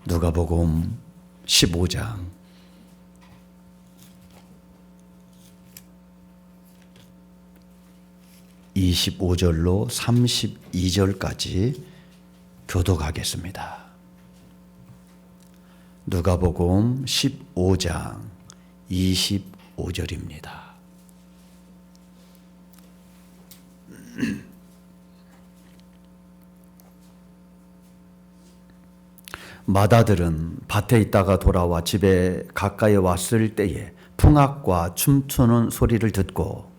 누가복음 15장 25절로 32절까지 교독하겠습니다. 누가복음 15장 25절입니다. 마다들은 밭에 있다가 돌아와 집에 가까이 왔을 때에 풍악과 춤추는 소리를 듣고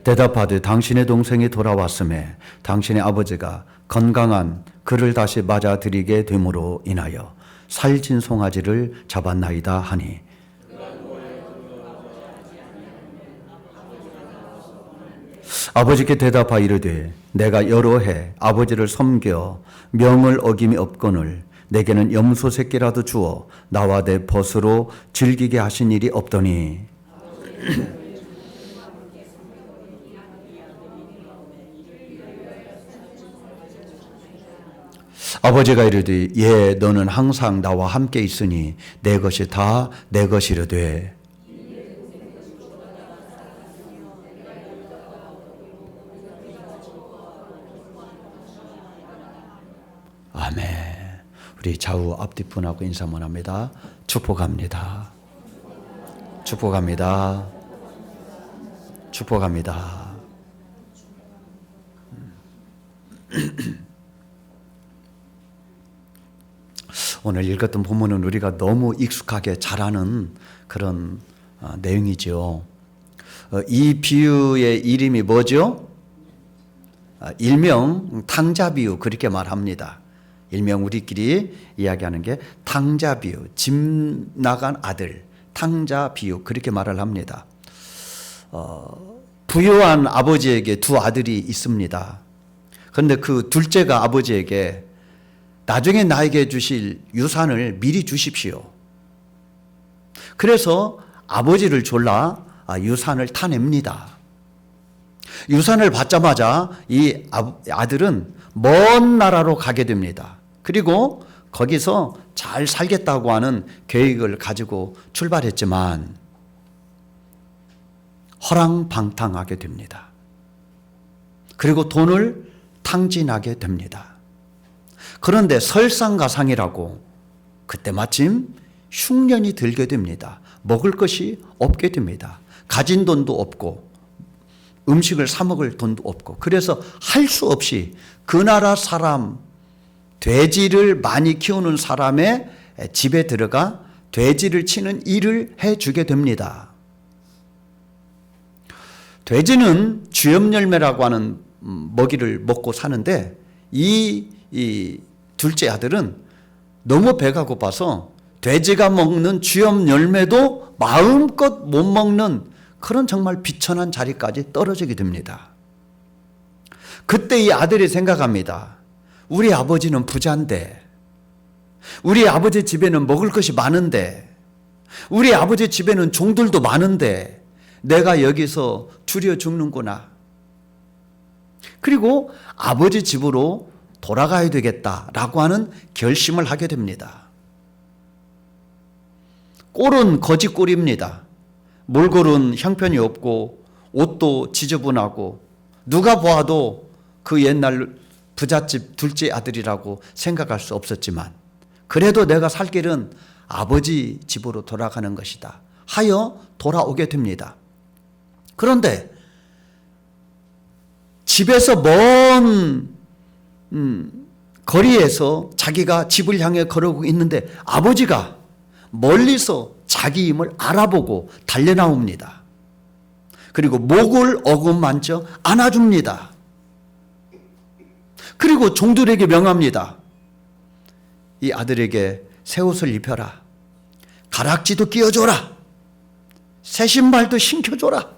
대답하되 당신의 동생이 돌아왔음에 당신의 아버지가 건강한 그를 다시 맞아들이게 됨으로 인하여 살찐 송아지를 잡았나이다 하니 아버지께 대답하여 이르되 내가 여러 해 아버지를 섬겨 명을 어김이 없거늘 내게는 염소 새끼라도 주어 나와 내 벗으로 즐기게 하신 일이 없더니 아버지가 이르되 예 너는 항상 나와 함께 있으니 내 것이 다 내 것이려되 아멘. 우리 좌우 앞뒤분하고 인사 한번 합니다. 축복합니다. 축복합니다. 축복합니다. 오늘 읽었던 본문은 우리가 너무 익숙하게 잘 아는 그런 내용이죠. 이 비유의 이름이 뭐죠? 일명 탕자비유 그렇게 말합니다. 일명 우리끼리 이야기하는 게 탕자비유, 집 나간 아들, 탕자비유 그렇게 말을 합니다. 부유한 아버지에게 두 아들이 있습니다. 그런데 그 둘째가 아버지에게 나중에 나에게 주실 유산을 미리 주십시오. 그래서 아버지를 졸라 유산을 타냅니다. 유산을 받자마자 이 아들은 먼 나라로 가게 됩니다. 그리고 거기서 잘 살겠다고 하는 계획을 가지고 출발했지만 허랑방탕하게 됩니다. 그리고 돈을 탕진하게 됩니다. 그런데 설상가상이라고 그때 마침 흉년이 들게 됩니다. 먹을 것이 없게 됩니다. 가진 돈도 없고 음식을 사 먹을 돈도 없고 그래서 할 수 없이 그 나라 사람 돼지를 많이 키우는 사람의 집에 들어가 돼지를 치는 일을 해주게 됩니다. 돼지는 쥐염열매라고 하는 먹이를 먹고 사는데 이 둘째 아들은 너무 배가 고파서 돼지가 먹는 쥐염열매도 마음껏 못 먹는 그런 정말 비천한 자리까지 떨어지게 됩니다. 그때 이 아들이 생각합니다. 우리 아버지는 부자인데, 우리 아버지 집에는 먹을 것이 많은데, 우리 아버지 집에는 종들도 많은데 내가 여기서 줄여 죽는구나. 그리고 아버지 집으로 돌아가야 되겠다라고 하는 결심을 하게 됩니다. 꼴은 거지 꼴입니다. 몰골은 형편이 없고 옷도 지저분하고 누가 보아도 그 옛날 부잣집 둘째 아들이라고 생각할 수 없었지만 그래도 내가 살 길은 아버지 집으로 돌아가는 것이다 하여 돌아오게 됩니다. 그런데 집에서 먼 거리에서 자기가 집을 향해 걸어오고 있는데 아버지가 멀리서 자기 힘을 알아보고 달려나옵니다. 그리고 목을 어루만져 안아줍니다. 그리고 종들에게 명합니다. 이 아들에게 새 옷을 입혀라. 가락지도 끼워줘라. 새 신발도 신겨줘라.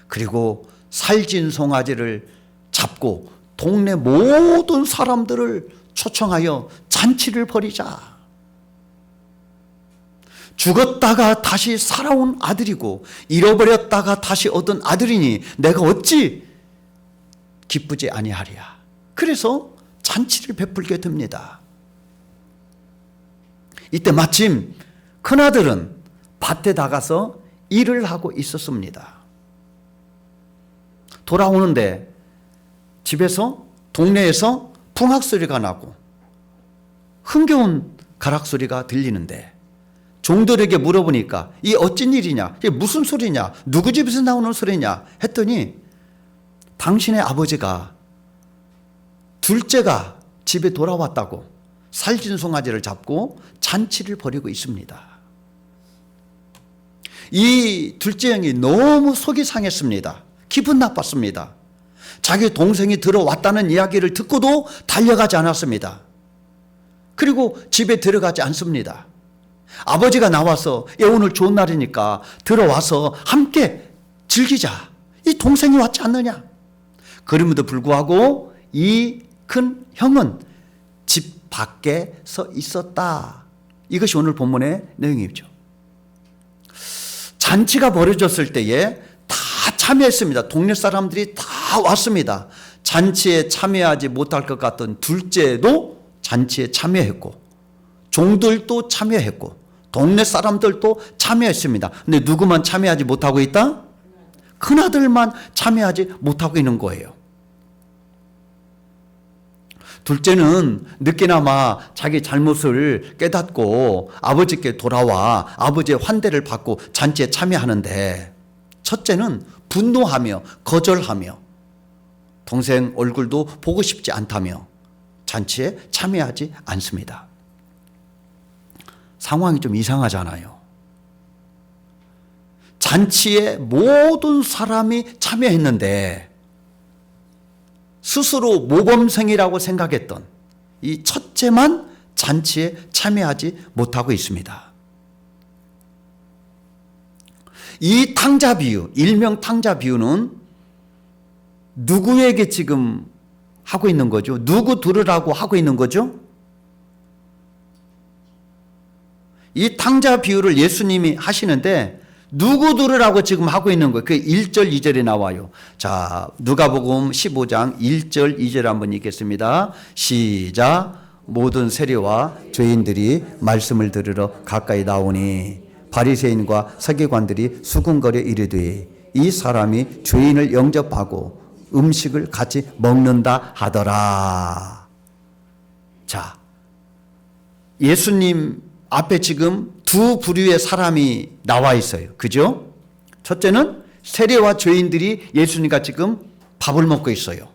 그리고 살찐 송아지를 잡고 동네 모든 사람들을 초청하여 잔치를 벌이자. 죽었다가 다시 살아온 아들이고 잃어버렸다가 다시 얻은 아들이니 내가 어찌 기쁘지 아니하리야. 그래서 잔치를 베풀게 됩니다. 이때 마침 큰아들은 밭에 나가서 일을 하고 있었습니다. 돌아오는데 집에서 동네에서 풍악 소리가 나고 흥겨운 가락 소리가 들리는데 종들에게 물어보니까 이 어쩐 일이냐, 이게 무슨 소리냐, 누구 집에서 나오는 소리냐 했더니 당신의 아버지가 둘째가 집에 돌아왔다고 살찐 송아지를 잡고 잔치를 벌이고 있습니다. 이 둘째 형이 너무 속이 상했습니다. 기분 나빴습니다. 자기 동생이 들어왔다는 이야기를 듣고도 달려가지 않았습니다. 그리고 집에 들어가지 않습니다. 아버지가 나와서 오늘 좋은 날이니까 들어와서 함께 즐기자. 이 동생이 왔지 않느냐. 그럼에도 불구하고 이 큰 형은 집 밖에 서 있었다. 이것이 오늘 본문의 내용이죠. 잔치가 벌어졌을 때에 다 참여했습니다. 동네 사람들이 다 왔습니다. 잔치에 참여하지 못할 것 같던 둘째도 잔치에 참여했고 종들도 참여했고 동네 사람들도 참여했습니다. 근데 누구만 참여하지 못하고 있다? 큰아들만 참여하지 못하고 있는 거예요. 둘째는 늦게나마 자기 잘못을 깨닫고 아버지께 돌아와 아버지의 환대를 받고 잔치에 참여하는데 첫째는 분노하며 거절하며 동생 얼굴도 보고 싶지 않다며 잔치에 참여하지 않습니다. 상황이 좀 이상하잖아요. 잔치에 모든 사람이 참여했는데 스스로 모범생이라고 생각했던 이 첫째만 잔치에 참여하지 못하고 있습니다. 이 탕자 비유, 일명 탕자 비유는 누구에게 지금 하고 있는 거죠? 누구 들으라고 하고 있는 거죠? 이 탕자 비유를 예수님이 하시는데 누구 들으라고 지금 하고 있는 거예요? 그 1절 2절에 나와요. 자, 누가복음 15장 1절 2절 한번 읽겠습니다. 시작. 모든 세리와 죄인들이 말씀을 들으러 가까이 나오니 바리새인과 서기관들이 수군거려 이르되 이 사람이 죄인을 영접하고 음식을 같이 먹는다 하더라. 자, 예수님 앞에 지금 두 부류의 사람이 나와 있어요. 그죠? 첫째는 세리와 죄인들이 예수님과 지금 밥을 먹고 있어요.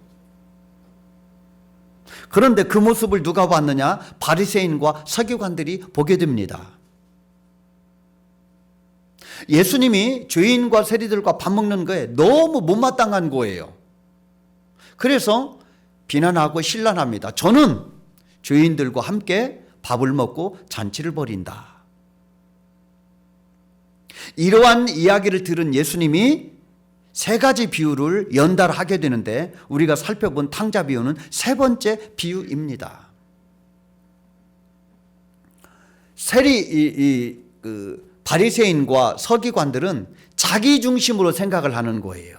그런데 그 모습을 누가 봤느냐? 바리새인과 서기관들이 보게 됩니다. 예수님이 죄인과 세리들과 밥 먹는 거에 너무 못마땅한 거예요. 그래서 비난하고 신란합니다. 저는 죄인들과 함께 밥을 먹고 잔치를 벌인다. 이러한 이야기를 들은 예수님이 세 가지 비유를 연달하게 되는데 우리가 살펴본 탕자 비유는 세 번째 비유입니다. 바리새인과 서기관들은 자기 중심으로 생각을 하는 거예요.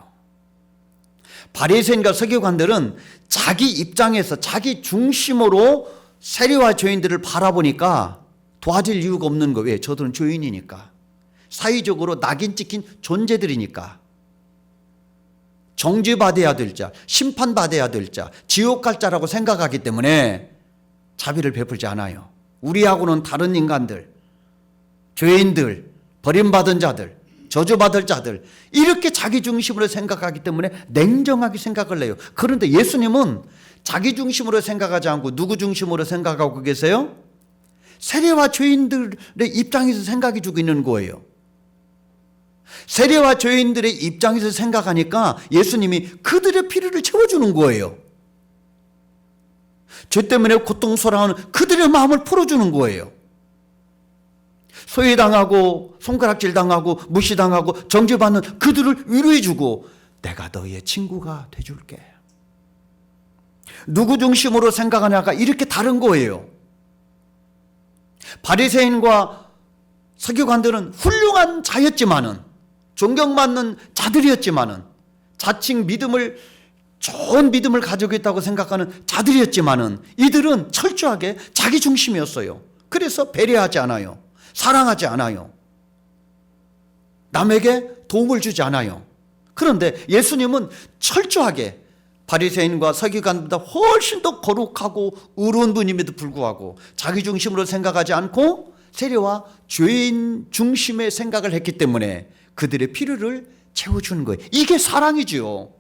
바리새인과 서기관들은 자기 입장에서 자기 중심으로 세리와 죄인들을 바라보니까 도와줄 이유가 없는 거예요. 왜? 저들은 죄인이니까. 사회적으로 낙인 찍힌 존재들이니까. 정죄받아야 될 자, 심판받아야 될 자, 지옥 갈 자라고 생각하기 때문에 자비를 베풀지 않아요. 우리하고는 다른 인간들, 죄인들, 버림받은 자들, 저주받을 자들 이렇게 자기 중심으로 생각하기 때문에 냉정하게 생각을 해요. 그런데 예수님은 자기 중심으로 생각하지 않고 누구 중심으로 생각하고 계세요? 세리와 죄인들의 입장에서 생각해 주고 있는 거예요. 세리와 죄인들의 입장에서 생각하니까 예수님이 그들의 필요를 채워주는 거예요. 죄 때문에 고통스러워하는 그들의 마음을 풀어주는 거예요. 소외당하고 손가락질 당하고 무시당하고 정죄받는 그들을 위로해주고 내가 너의 친구가 돼줄게. 누구 중심으로 생각하냐가 이렇게 다른 거예요. 바리새인과 서기관들은 훌륭한 자였지만은 존경받는 자들이었지만은 자칭 믿음을 좋은 믿음을 가지고 있다고 생각하는 자들이었지만은 이들은 철저하게 자기 중심이었어요. 그래서 배려하지 않아요. 사랑하지 않아요. 남에게 도움을 주지 않아요. 그런데 예수님은 철저하게 바리새인과 서기관보다 훨씬 더 거룩하고 의로운 분임에도 불구하고 자기 중심으로 생각하지 않고 세리와 죄인 중심의 생각을 했기 때문에 그들의 필요를 채워주는 거예요. 이게 사랑이지요.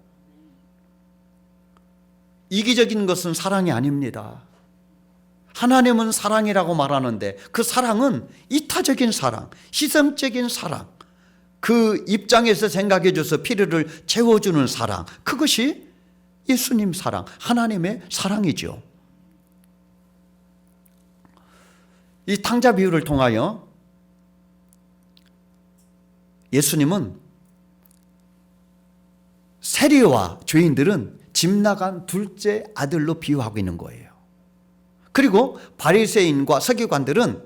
이기적인 것은 사랑이 아닙니다. 하나님은 사랑이라고 말하는데 그 사랑은 이타적인 사랑, 시선적인 사랑, 그 입장에서 생각해 줘서 필요를 채워주는 사랑, 그것이 예수님 사랑, 하나님의 사랑이죠. 이 탕자 비유를 통하여 예수님은 세리와 죄인들은 집 나간 둘째 아들로 비유하고 있는 거예요. 그리고 바리새인과 서기관들은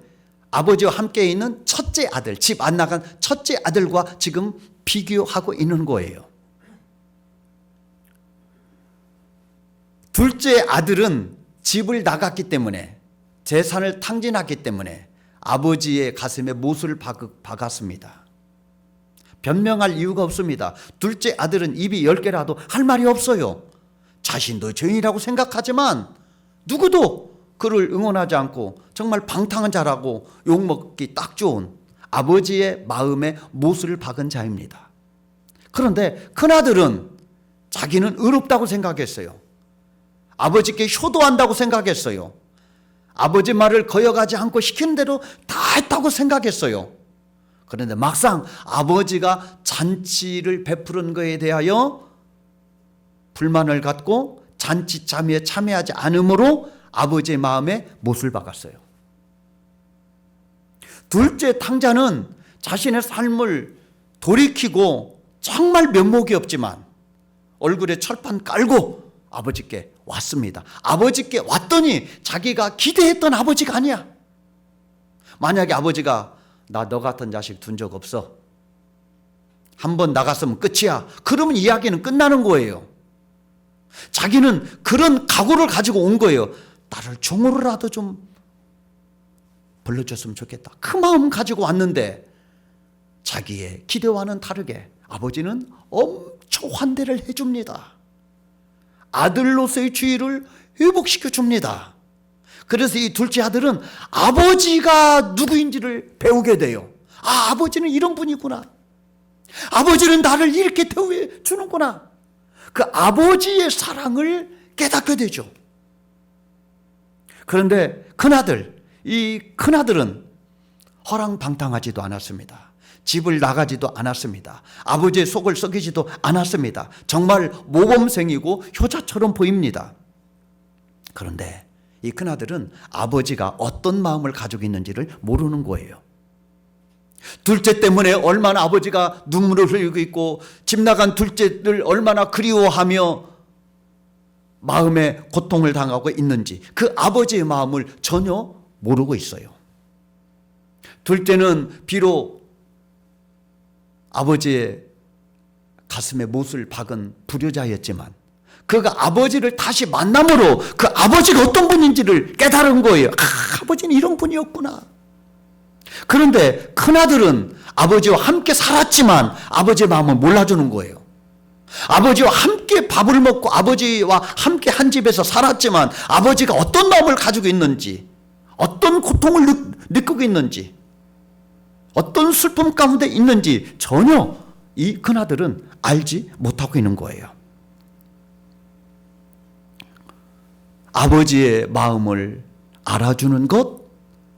아버지와 함께 있는 첫째 아들, 집 안 나간 첫째 아들과 지금 비교하고 있는 거예요. 둘째 아들은 집을 나갔기 때문에, 재산을 탕진했기 때문에 아버지의 가슴에 못을 박았습니다. 변명할 이유가 없습니다. 둘째 아들은 입이 10개라도 할 말이 없어요. 자신도 죄인이라고 생각하지만 누구도 그를 응원하지 않고 정말 방탕한 자라고 욕먹기 딱 좋은 아버지의 마음에 못을 박은 자입니다. 그런데 큰아들은 자기는 의롭다고 생각했어요. 아버지께 효도한다고 생각했어요. 아버지 말을 거역하지 않고 시키는 대로 다 했다고 생각했어요. 그런데 막상 아버지가 잔치를 베푸는 것에 대하여 불만을 갖고 잔치 참여에 참여하지 않으므로 아버지의 마음에 못을 박았어요. 둘째 탕자는 자신의 삶을 돌이키고 정말 면목이 없지만 얼굴에 철판 깔고 아버지께 왔습니다. 아버지께 왔더니 자기가 기대했던 아버지가 아니야. 만약에 아버지가 나 너 같은 자식 둔 적 없어, 한번 나갔으면 끝이야, 그러면 이야기는 끝나는 거예요. 자기는 그런 각오를 가지고 온 거예요. 나를 종으로라도 좀 불러줬으면 좋겠다, 그 마음 가지고 왔는데 자기의 기대와는 다르게 아버지는 엄청 환대를 해줍니다. 아들로서의 지위를 회복시켜 줍니다. 그래서 이 둘째 아들은 아버지가 누구인지를 배우게 돼요. 아, 아버지는 이런 분이구나. 아버지는 나를 이렇게 대우해 주는구나. 그 아버지의 사랑을 깨닫게 되죠. 그런데 이 큰아들은 허랑방탕하지도 않았습니다. 집을 나가지도 않았습니다. 아버지의 속을 썩이지도 않았습니다. 정말 모범생이고 효자처럼 보입니다. 그런데 이 큰아들은 아버지가 어떤 마음을 가지고 있는지를 모르는 거예요. 둘째 때문에 얼마나 아버지가 눈물을 흘리고 있고 집 나간 둘째를 얼마나 그리워하며 마음에 고통을 당하고 있는지 그 아버지의 마음을 전혀 모르고 있어요. 둘째는 비록 아버지의 가슴에 못을 박은 불효자였지만 그가 아버지를 다시 만남으로 그 아버지가 어떤 분인지를 깨달은 거예요. 아버지는 이런 분이었구나. 그런데 큰아들은 아버지와 함께 살았지만 아버지의 마음을 몰라주는 거예요. 아버지와 함께 밥을 먹고 아버지와 함께 한 집에서 살았지만 아버지가 어떤 마음을 가지고 있는지, 어떤 고통을 느끼고 있는지, 어떤 슬픔 가운데 있는지 전혀 이 큰아들은 알지 못하고 있는 거예요. 아버지의 마음을 알아주는 것,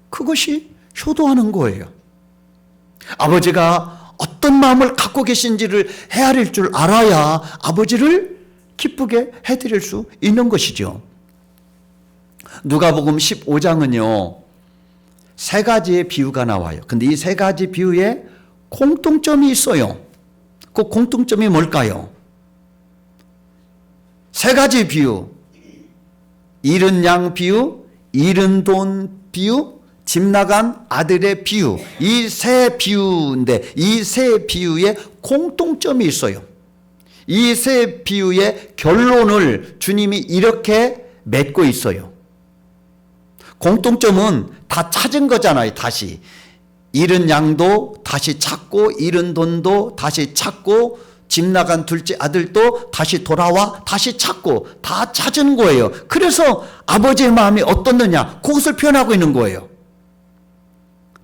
그것이 효도하는 거예요. 아버지가 어떤 마음을 갖고 계신지를 헤아릴 줄 알아야 아버지를 기쁘게 해드릴 수 있는 것이죠. 누가복음 15장은요 3가지의 비유가 나와요. 근데 이 3가지 비유에 공통점이 있어요. 그 공통점이 뭘까요? 3가지 비유, 잃은 양 비유, 잃은 돈 비유, 집 나간 아들의 비유, 이 3 비유인데 이 3 비유에 공통점이 있어요. 이 세 비유의 결론을 주님이 이렇게 맺고 있어요. 공통점은 다 찾은 거잖아요. 다시 잃은 양도 다시 찾고, 잃은 돈도 다시 찾고, 집 나간 둘째 아들도 다시 돌아와 다시 찾고, 다 찾은 거예요. 그래서 아버지의 마음이 어떻느냐, 그것을 표현하고 있는 거예요.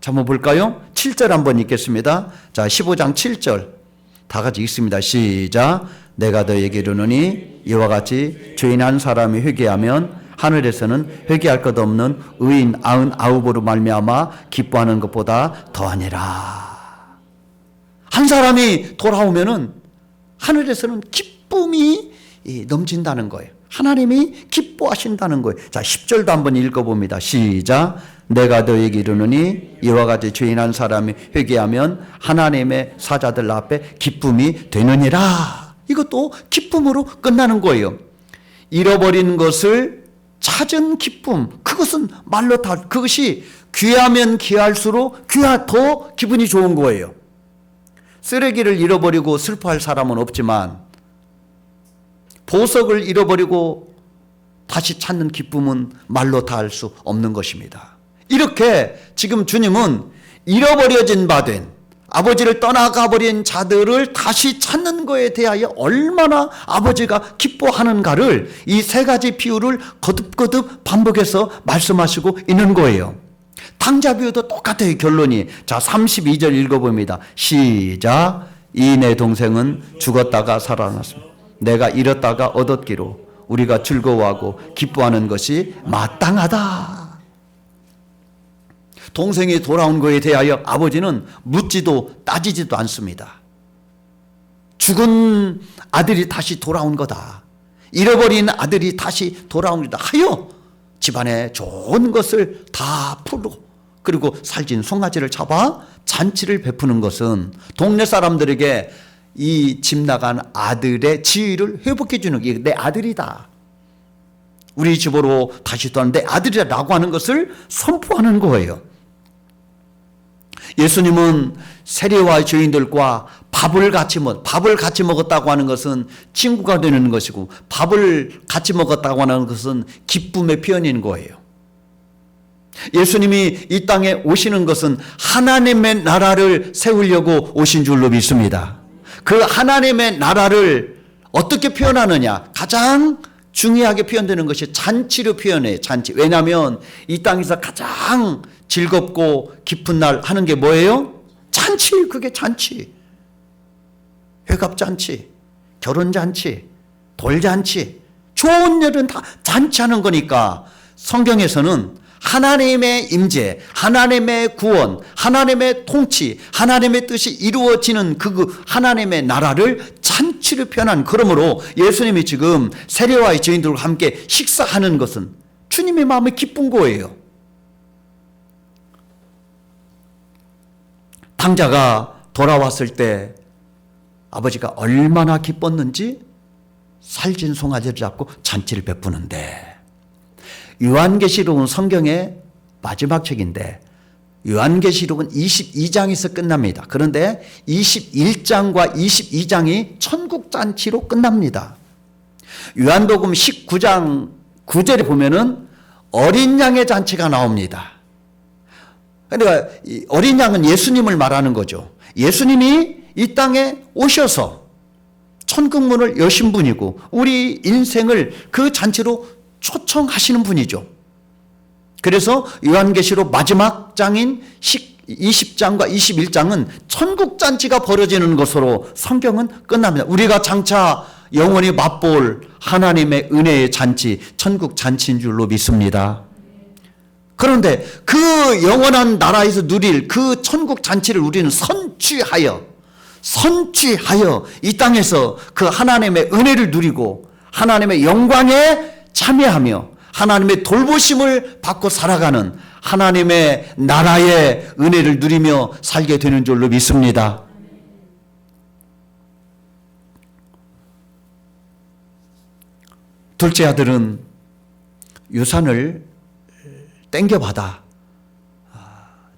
자, 한번 볼까요? 7절 한번 읽겠습니다. 자, 15장 7절 다 같이 읽습니다. 시작. 내가 너에게 이르노니 이와 같이 죄인 한 사람이 회개하면 하늘에서는 회개할 것 없는 의인 99으로 말미암아 기뻐하는 것보다 더하니라. 한 사람이 돌아오면은 하늘에서는 기쁨이 넘친다는 거예요. 하나님이 기뻐하신다는 거예요. 자, 10절도 한번 읽어봅니다. 시작. 내가 너에게 이르노니 이와 같이 죄인 한 사람이 회개하면 하나님의 사자들 앞에 기쁨이 되느니라. 이것도 기쁨으로 끝나는 거예요. 잃어버린 것을 찾은 기쁨, 그것은 말로 다, 그것이 귀하면 귀할수록 더 기분이 좋은 거예요. 쓰레기를 잃어버리고 슬퍼할 사람은 없지만 보석을 잃어버리고 다시 찾는 기쁨은 말로 다 할 수 없는 것입니다. 이렇게 지금 주님은 잃어버려진 바 된, 아버지를 떠나가 버린 자들을 다시 찾는 것에 대하여 얼마나 아버지가 기뻐하는가를 이 세 가지 비유를 거듭거듭 반복해서 말씀하시고 있는 거예요. 탕자 비유도 똑같아요. 결론이. 자, 32절 읽어봅니다. 시작. 이 내 동생은 죽었다가 살아났습니다. 내가 잃었다가 얻었기로 우리가 즐거워하고 기뻐하는 것이 마땅하다. 동생이 돌아온 것에 대하여 아버지는 묻지도 따지지도 않습니다. 죽은 아들이 다시 돌아온 거다. 잃어버린 아들이 다시 돌아온 거다 하여 집안에 좋은 것을 다 풀고, 그리고 살찐 송아지를 잡아 잔치를 베푸는 것은 동네 사람들에게 이 집 나간 아들의 지위를 회복해 주는 게 내 아들이다, 우리 집으로 다시 돌아온 내 아들이라고 하는 것을 선포하는 거예요. 예수님은 세리와 죄인들과 밥을 같이 먹었다고 하는 것은 친구가 되는 것이고, 밥을 같이 먹었다고 하는 것은 기쁨의 표현인 거예요. 예수님이 이 땅에 오시는 것은 하나님의 나라를 세우려고 오신 줄로 믿습니다. 그 하나님의 나라를 어떻게 표현하느냐, 가장 중요하게 표현되는 것이 잔치로 표현해요. 잔치. 왜냐하면 이 땅에서 가장 즐겁고 기쁜 날 하는 게 뭐예요? 잔치. 그게 잔치. 회갑잔치, 결혼잔치, 돌잔치, 좋은 일은 다 잔치하는 거니까 성경에서는 하나님의 임재, 하나님의 구원, 하나님의 통치, 하나님의 뜻이 이루어지는 그 하나님의 나라를 잔치로 표현한, 그러므로 예수님이 지금 세례와의 죄인들과 함께 식사하는 것은 주님의 마음이 기쁜 거예요. 탕자가 돌아왔을 때 아버지가 얼마나 기뻤는지 살찐 송아지를 잡고 잔치를 베푸는데, 요한계시록은 성경의 마지막 책인데 요한계시록은 22장에서 끝납니다. 그런데 21장과 22장이 천국잔치로 끝납니다. 요한복음 19장 9절에 보면은 어린 양의 잔치가 나옵니다. 그러니까 어린 양은 예수님을 말하는 거죠. 예수님이 이 땅에 오셔서 천국문을 여신 분이고 우리 인생을 그 잔치로 초청하시는 분이죠. 그래서 요한계시록 마지막 장인 20장과 21장은 천국잔치가 벌어지는 것으로 성경은 끝납니다. 우리가 장차 영원히 맛볼 하나님의 은혜의 잔치, 천국잔치인 줄로 믿습니다. 그런데 그 영원한 나라에서 누릴 그 천국잔치를 우리는 선취하여 이 땅에서 그 하나님의 은혜를 누리고 하나님의 영광에 참여하며 하나님의 돌보심을 받고 살아가는 하나님의 나라의 은혜를 누리며 살게 되는 줄로 믿습니다. 둘째 아들은 유산을 땡겨받아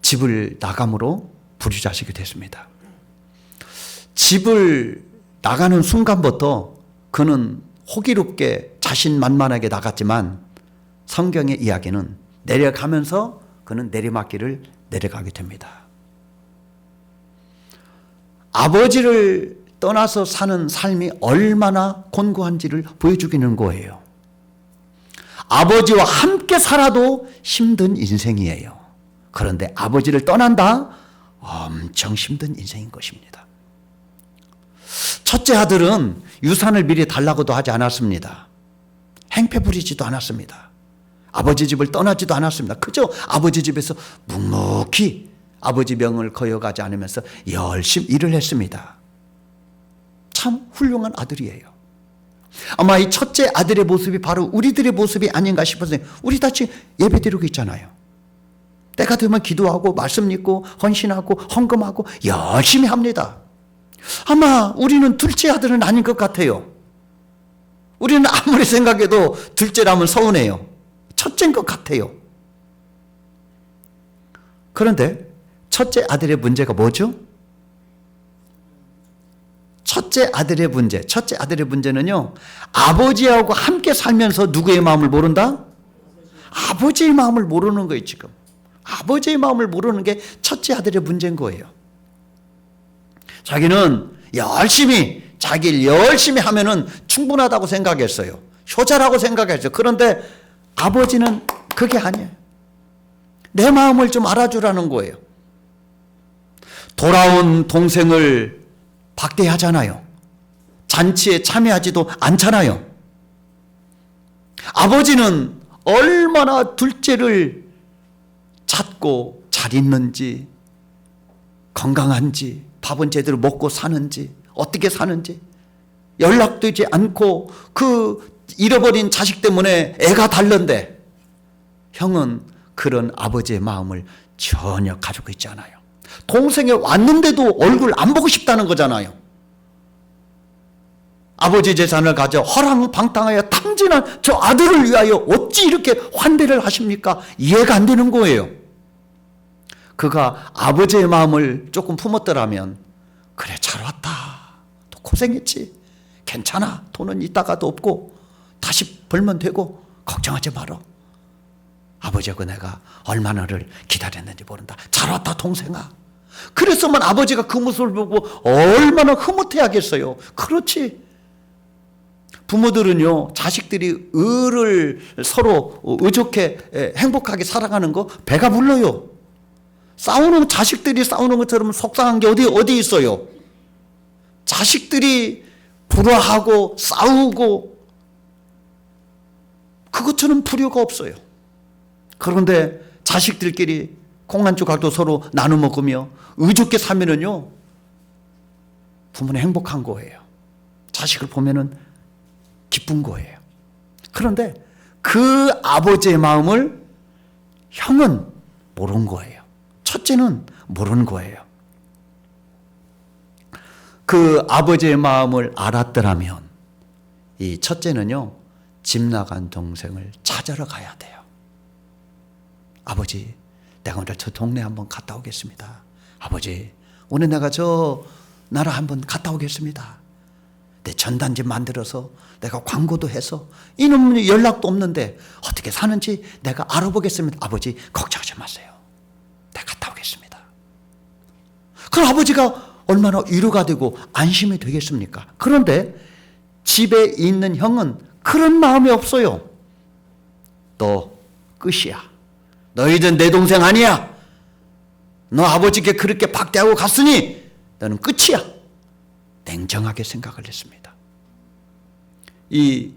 집을 나감으로 부류자식이 됐습니다. 집을 나가는 순간부터 그는 호기롭게 자신만만하게 나갔지만 성경의 이야기는 내려가면서 그는 내리막길을 내려가게 됩니다. 아버지를 떠나서 사는 삶이 얼마나 곤고한지를 보여주기는 거예요. 아버지와 함께 살아도 힘든 인생이에요. 그런데 아버지를 떠난다? 엄청 힘든 인생인 것입니다. 첫째 아들은 유산을 미리 달라고도 하지 않았습니다. 행패 부리지도 않았습니다. 아버지 집을 떠나지도 않았습니다. 그저 아버지 집에서 묵묵히 아버지 명을 거역하지 않으면서 열심히 일을 했습니다. 참 훌륭한 아들이에요. 아마 이 첫째 아들의 모습이 바로 우리들의 모습이 아닌가 싶어서 우리 같이 예배드리고 있잖아요. 때가 되면 기도하고 말씀 읽고 헌신하고 헌금하고 열심히 합니다. 아마 우리는 둘째 아들은 아닌 것 같아요. 우리는 아무리 생각해도 둘째라면 서운해요. 첫째인 것 같아요. 그런데 첫째 아들의 문제가 뭐죠? 첫째 아들의 문제는요, 아버지하고 함께 살면서 누구의 마음을 모른다? 아버지의 마음을 모르는 거예요, 지금. 아버지의 마음을 모르는 게 첫째 아들의 문제인 거예요. 자기는 자기 일 열심히 하면은 충분하다고 생각했어요. 효자라고 생각했어요. 그런데 아버지는 그게 아니에요. 내 마음을 좀 알아주라는 거예요. 돌아온 동생을 박대하잖아요. 잔치에 참여하지도 않잖아요. 아버지는 얼마나 둘째를 찾고 잘 있는지, 건강한지, 밥은 제대로 먹고 사는지, 어떻게 사는지 연락되지 않고 그 잃어버린 자식 때문에 애가 달른데 형은 그런 아버지의 마음을 전혀 가지고 있지 않아요. 동생이 왔는데도 얼굴 안 보고 싶다는 거잖아요. 아버지 재산을 가져 허랑방탕하여 탕진한 저 아들을 위하여 어찌 이렇게 환대를 하십니까? 이해가 안 되는 거예요. 그가 아버지의 마음을 조금 품었더라면, 그래 잘 왔다, 또 고생했지, 괜찮아, 돈은 이따가도 없고 다시 벌면 되고 걱정하지 마라, 아버지하고 내가 얼마나를 기다렸는지 모른다, 잘 왔다 동생아. 그랬으면 아버지가 그 모습을 보고 얼마나 흐뭇해하겠어요. 그렇지. 부모들은요, 자식들이 을을 서로 의좋게 행복하게 살아가는 거 배가 불러요. 자식들이 싸우는 것처럼 속상한 게 어디 있어요. 자식들이 불화하고 싸우고 그것처럼 불효가 없어요. 그런데 자식들끼리 콩한 조각도 서로 나눠 먹으며 의좋게 살면은요, 부모는 행복한 거예요. 자식을 보면은 기쁜 거예요. 그런데 그 아버지의 마음을 형은 모르는 거예요. 첫째는 모르는 거예요. 그 아버지의 마음을 알았더라면 이 첫째는요, 집 나간 동생을 찾으러 가야 돼요. 아버지, 내가 오늘 저 동네 한번 갔다 오겠습니다. 아버지, 오늘 내가 저 나라 한번 갔다 오겠습니다. 내 전단지 만들어서 내가 광고도 해서 이놈 연락도 없는데 어떻게 사는지 내가 알아보겠습니다. 아버지, 걱정하지 마세요. 내가 갔다 오겠습니다. 그럼 아버지가 얼마나 위로가 되고 안심이 되겠습니까? 그런데 집에 있는 형은 그런 마음이 없어요. 너 끝이야. 너희들 내 동생 아니야. 너 아버지께 그렇게 박대하고 갔으니 너는 끝이야. 냉정하게 생각을 했습니다. 이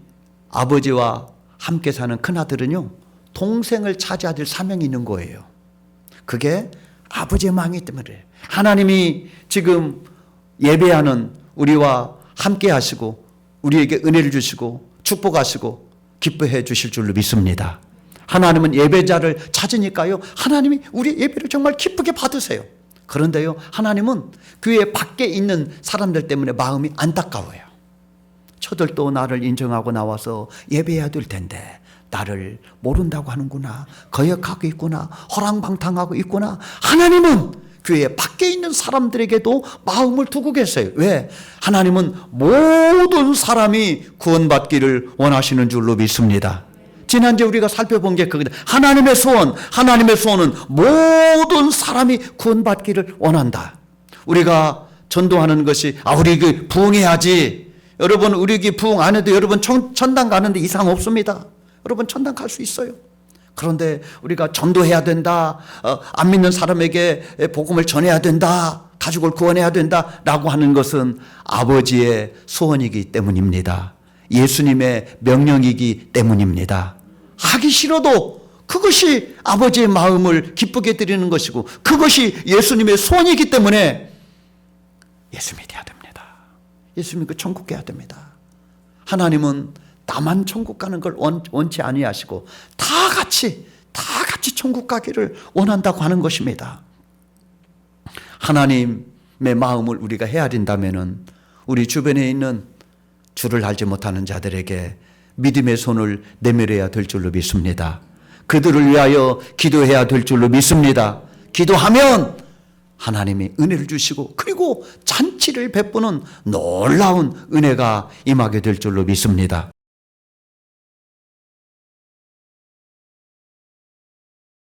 아버지와 함께 사는 큰아들은요, 동생을 찾아야 될 사명이 있는 거예요. 그게 아버지의 마음이기 때문에 하나님이 지금 예배하는 우리와 함께 하시고 우리에게 은혜를 주시고 축복하시고 기뻐해 주실 줄로 믿습니다. 하나님은 예배자를 찾으니까요, 하나님이 우리 예배를 정말 기쁘게 받으세요. 그런데요, 하나님은 교회 밖에 있는 사람들 때문에 마음이 안타까워요. 저들도 나를 인정하고 나와서 예배해야 될 텐데 나를 모른다고 하는구나, 거역하고 있구나, 허랑방탕하고 있구나. 하나님은 교회 밖에 있는 사람들에게도 마음을 두고 계세요. 왜? 하나님은 모든 사람이 구원받기를 원하시는 줄로 믿습니다. 지난주에 우리가 살펴본 게 그거다. 하나님의 소원은 모든 사람이 구원받기를 원한다. 우리가 전도하는 것이 우리 부흥해야지. 여러분 우리 부흥 안 해도 여러분 천당 가는데 이상 없습니다. 여러분 천당 갈 수 있어요. 그런데 우리가 전도해야 된다. 안 믿는 사람에게 복음을 전해야 된다. 가족을 구원해야 된다라고 하는 것은 아버지의 소원이기 때문입니다. 예수님의 명령이기 때문입니다. 하기 싫어도 그것이 아버지의 마음을 기쁘게 드리는 것이고 그것이 예수님의 소원이기 때문에 예수 믿어야 됩니다. 예수 믿고 천국 가야 됩니다. 하나님은 나만 천국 가는 걸 원치 아니하시고 다 같이 천국 가기를 원한다고 하는 것입니다. 하나님의 마음을 우리가 헤아린다면은 우리 주변에 있는 주를 알지 못하는 자들에게 믿음의 손을 내밀어야 될 줄로 믿습니다. 그들을 위하여 기도해야 될 줄로 믿습니다. 기도하면 하나님이 은혜를 주시고 그리고 잔치를 베푸는 놀라운 은혜가 임하게 될 줄로 믿습니다.